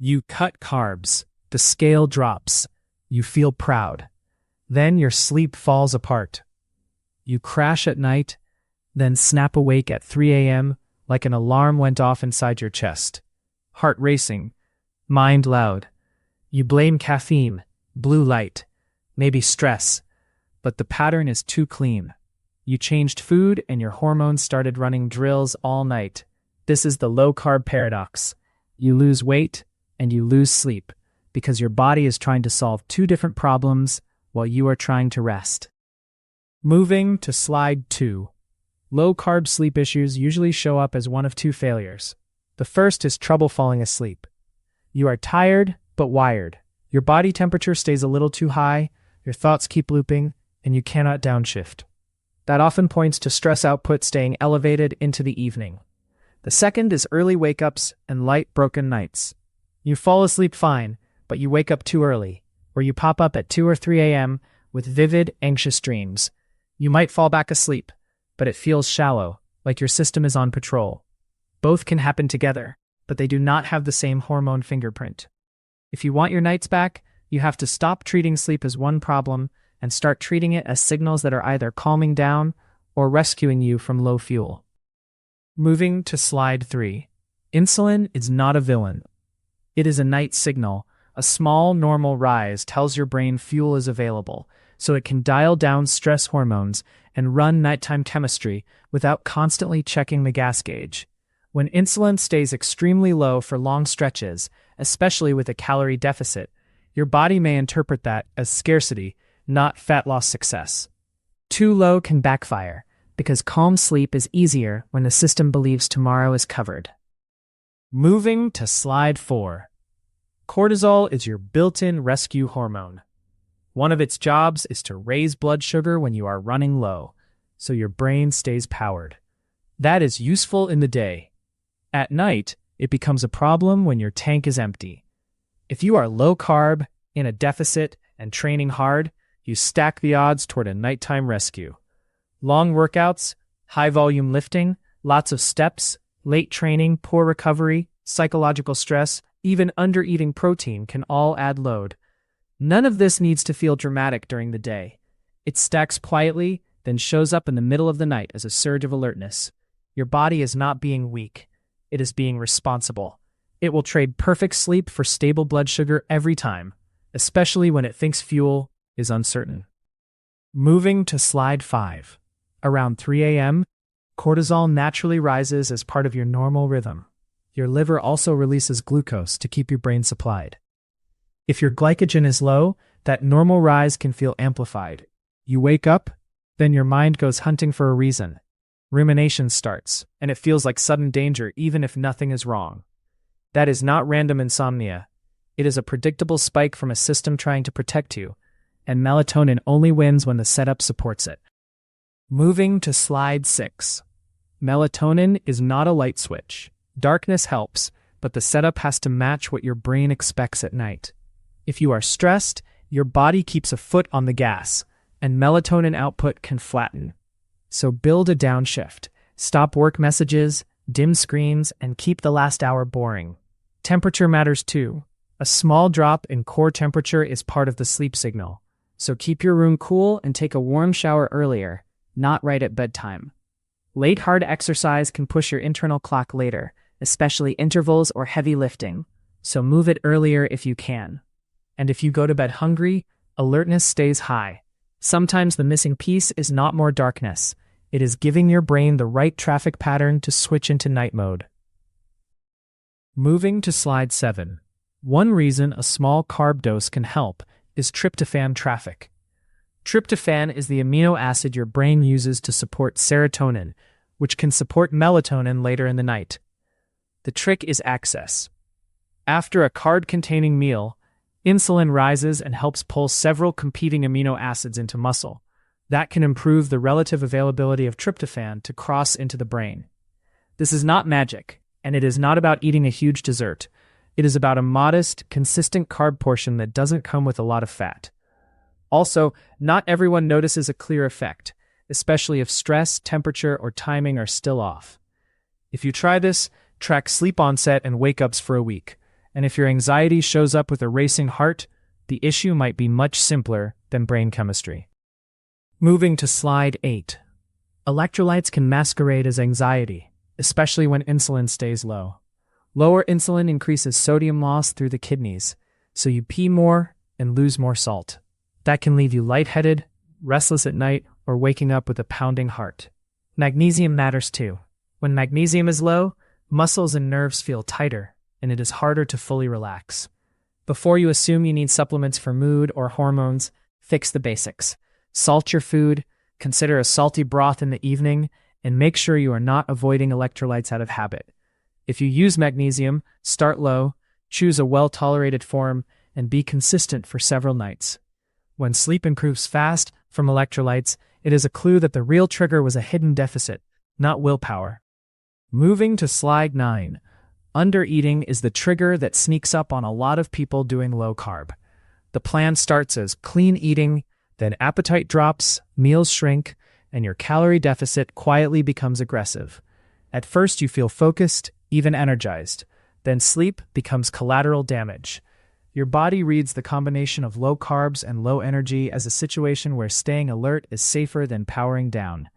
You cut carbs, the scale drops, you feel proud. Then your sleep falls apart. You crash at night, then snap awake at 3 a.m. like an alarm went off inside your chest. Heart racing, mind loud. You blame caffeine, blue light, maybe stress, but the pattern is too clean. You changed food and your hormones started running drills all night. This is the low-carb paradox. You lose weight and you lose sleep because your body is trying to solve two different problems while you are trying to rest. Moving to slide 2. Low-carb sleep issues usually show up as one of two failures. The first is trouble falling asleep. You are tired but wired. Your body temperature stays a little too high, your thoughts keep looping, and you cannot downshift. That often points to stress output staying elevated into the evening. The second is early wake-ups and light broken nights. You fall asleep fine, but you wake up too early, or you pop up at 2 or 3 a.m. with vivid, anxious dreams. You might fall back asleep, but it feels shallow, like your system is on patrol. Both can happen together, but they do not have the same hormone fingerprint. If you want your nights back, you have to stop treating sleep as one problem and start treating it as signals that are either calming down or rescuing you from low fuel. Moving to slide 3. Insulin is not a villain. It is a night signal. A small, normal rise tells your brain fuel is available, so it can dial down stress hormones and run nighttime chemistry without constantly checking the gas gauge. When insulin stays extremely low for long stretches, especially with a calorie deficit, your body may interpret that as scarcity, not fat loss success. Too low can backfire, because calm sleep is easier when the system believes tomorrow is covered. Moving to slide 4. Cortisol is your built-in rescue hormone. One of its jobs is to raise blood sugar when you are running low, so your brain stays powered. That is useful in the day. At night, it becomes a problem when your tank is empty. If you are low-carb, in a deficit, and training hard, you stack the odds toward a nighttime rescue. Long workouts, high-volume lifting, lots of steps, late training, poor recovery, psychological stress, even under-eating protein can all add load. None of this needs to feel dramatic during the day. It stacks quietly, then shows up in the middle of the night as a surge of alertness. Your body is not being weak. It is being responsible. It will trade perfect sleep for stable blood sugar every time, especially when it thinks fuel is uncertain. Moving to slide 5. Around 3 a.m., cortisol naturally rises as part of your normal rhythm. Your liver also releases glucose to keep your brain supplied. If your glycogen is low, that normal rise can feel amplified. You wake up, then your mind goes hunting for a reason. Rumination starts, and it feels like sudden danger even if nothing is wrong. That is not random insomnia. It is a predictable spike from a system trying to protect you, and melatonin only wins when the setup supports it. Moving to slide 6. Melatonin is not a light switch. Darkness helps, but the setup has to match what your brain expects at night. If you are stressed, your body keeps a foot on the gas, and melatonin output can flatten. So build a downshift. Stop work messages, dim screens, and keep the last hour boring. Temperature matters too. A small drop in core temperature is part of the sleep signal, so keep your room cool and take a warm shower earlier, not right at bedtime. Late hard exercise can push your internal clock later, especially intervals or heavy lifting, so move it earlier if you can. And if you go to bed hungry, alertness stays high. Sometimes the missing piece is not more darkness. It is giving your brain the right traffic pattern to switch into night mode. Moving to slide 7. One reason a small carb dose can help is tryptophan traffic. Tryptophan is the amino acid your brain uses to support serotonin, which can support melatonin later in the night. The trick is access. After a carb-containing meal, insulin rises and helps pull several competing amino acids into muscle. That can improve the relative availability of tryptophan to cross into the brain. This is not magic, and it is not about eating a huge dessert. It is about a modest, consistent carb portion that doesn't come with a lot of fat. Also, not everyone notices a clear effect, especially if stress, temperature, or timing are still off. If you try this, track sleep onset and wake-ups for a week, And if your anxiety shows up with a racing heart, the issue might be much simpler than brain chemistry. Moving to slide 8. Electrolytes can masquerade as anxiety, especially when insulin stays low. Lower insulin increases sodium loss through the kidneys, so you pee more and lose more salt. That can leave you lightheaded, restless at night, or waking up with a pounding heart. Magnesium matters too. When magnesium is low, muscles and nerves feel tighter, and it is harder to fully relax. Before you assume you need supplements for mood or hormones, fix the basics. Salt your food, consider a salty broth in the evening, and make sure you are not avoiding electrolytes out of habit. If you use magnesium, start low, choose a well-tolerated form, and be consistent for several nights. When sleep improves fast from electrolytes, it is a clue that the real trigger was a hidden deficit, not willpower. Moving to slide 9. Undereating is the trigger that sneaks up on a lot of people doing low carb. The plan starts as clean eating, then appetite drops, meals shrink, and your calorie deficit quietly becomes aggressive. At first you feel focused, even energized. Then sleep becomes collateral damage. Your body reads the combination of low carbs and low energy as a situation where staying alert is safer than powering down.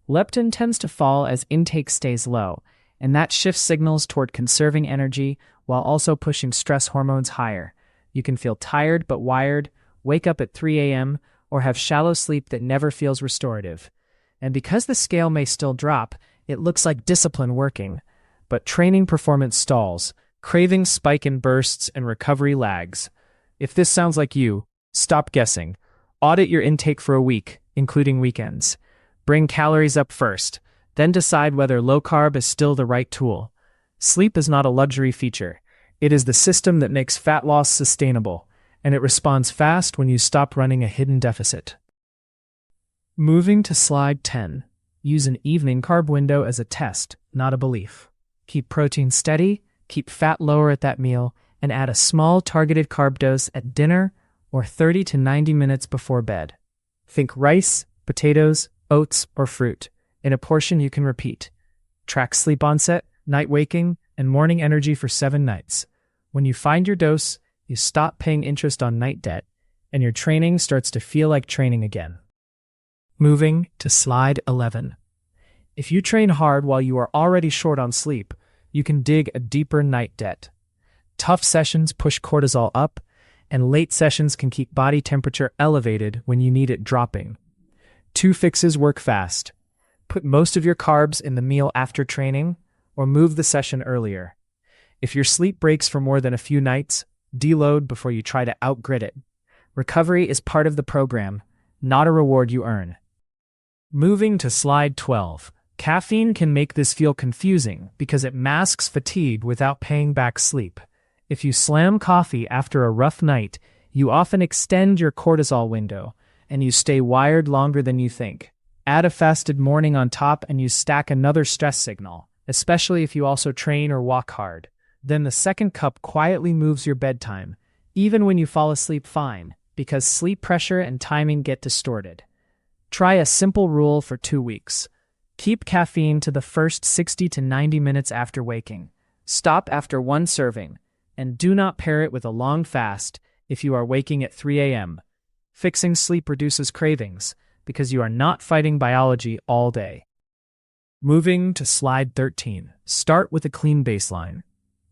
Leptin tends to fall as intake stays low, and that shifts signals toward conserving energy while also pushing stress hormones higher. You can feel tired but wired, wake up at 3 a.m., or have shallow sleep that never feels restorative. And because the scale may still drop, it looks like discipline working. But training performance stalls, cravings spike in bursts, and recovery lags. If this sounds like you, stop guessing. Audit your intake for a week, including weekends. Bring calories up first, then decide whether low carb is still the right tool. Sleep is not a luxury feature. It is the system that makes fat loss sustainable, and it responds fast when you stop running a hidden deficit. Moving to slide 10. Use an evening carb window as a test, not a belief. Keep protein steady, keep fat lower at that meal, and add a small targeted carb dose at dinner or 30 to 90 minutes before bed. Think rice, potatoes, oats, or fruit, in a portion you can repeat. Track sleep onset, night waking, and morning energy for 7 nights. When you find your dose, you stop paying interest on night debt, and your training starts to feel like training again. Moving to slide 11. If you train hard while you are already short on sleep, you can dig a deeper night debt. Tough sessions push cortisol up, and late sessions can keep body temperature elevated when you need it dropping. 2 fixes work fast. Put most of your carbs in the meal after training, or move the session earlier. If your sleep breaks for more than a few nights, deload before you try to outgrit it. Recovery is part of the program, not a reward you earn. Moving to slide 12. Caffeine can make this feel confusing because it masks fatigue without paying back sleep. If you slam coffee after a rough night, you often extend your cortisol window, and you stay wired longer than you think. Add a fasted morning on top and you stack another stress signal, especially if you also train or walk hard. Then the second cup quietly moves your bedtime, even when you fall asleep fine, because sleep pressure and timing get distorted. Try a simple rule for 2 weeks. Keep caffeine to the first 60 to 90 minutes after waking. Stop after 1 serving, and do not pair it with a long fast if you are waking at 3 a.m. Fixing sleep reduces cravings, because you are not fighting biology all day. Moving to slide 13. Start with a clean baseline.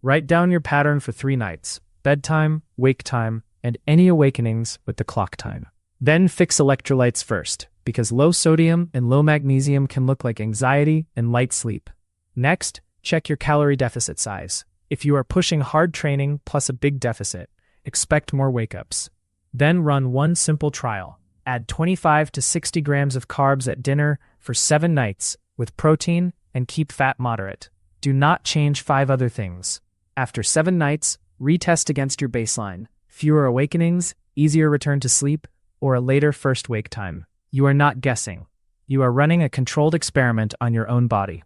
Write down your pattern for 3 nights, bedtime, wake time, and any awakenings with the clock time. Then fix electrolytes first, because low sodium and low magnesium can look like anxiety and light sleep. Next, check your calorie deficit size. If you are pushing hard training plus a big deficit, expect more wake-ups. Then run 1 simple trial. Add 25 to 60 grams of carbs at dinner for 7 nights with protein and keep fat moderate. Do not change 5 other things. After 7 nights, retest against your baseline. Fewer awakenings, easier return to sleep, or a later first wake time. You are not guessing. You are running a controlled experiment on your own body.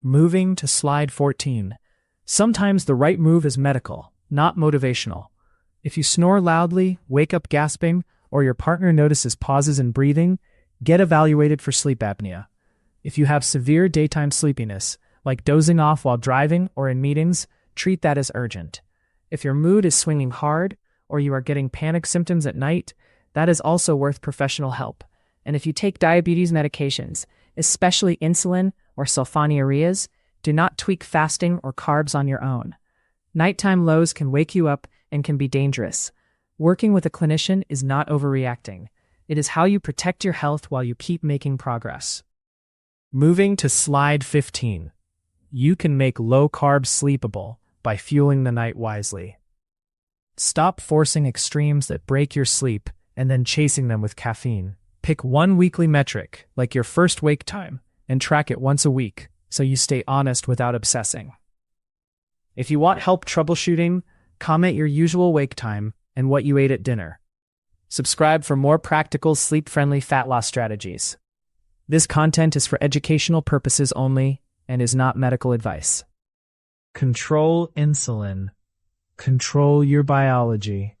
Moving to slide 14. Sometimes the right move is medical, not motivational. If you snore loudly, wake up gasping, or your partner notices pauses in breathing, get evaluated for sleep apnea. If you have severe daytime sleepiness, like dozing off while driving or in meetings, treat that as urgent. If your mood is swinging hard, or you are getting panic symptoms at night, that is also worth professional help. And if you take diabetes medications, especially insulin or sulfonylureas, do not tweak fasting or carbs on your own. Nighttime lows can wake you up and can be dangerous. Working with a clinician is not overreacting. It is how you protect your health while you keep making progress. Moving to slide 15. You can make low-carb sleepable by fueling the night wisely. Stop forcing extremes that break your sleep and then chasing them with caffeine. Pick one weekly metric, like your first wake time, and track it once a week so you stay honest without obsessing. If you want help troubleshooting, comment your usual wake time and what you ate at dinner. Subscribe for more practical, sleep-friendly fat loss strategies. This content is for educational purposes only and is not medical advice. Control insulin. Control your biology.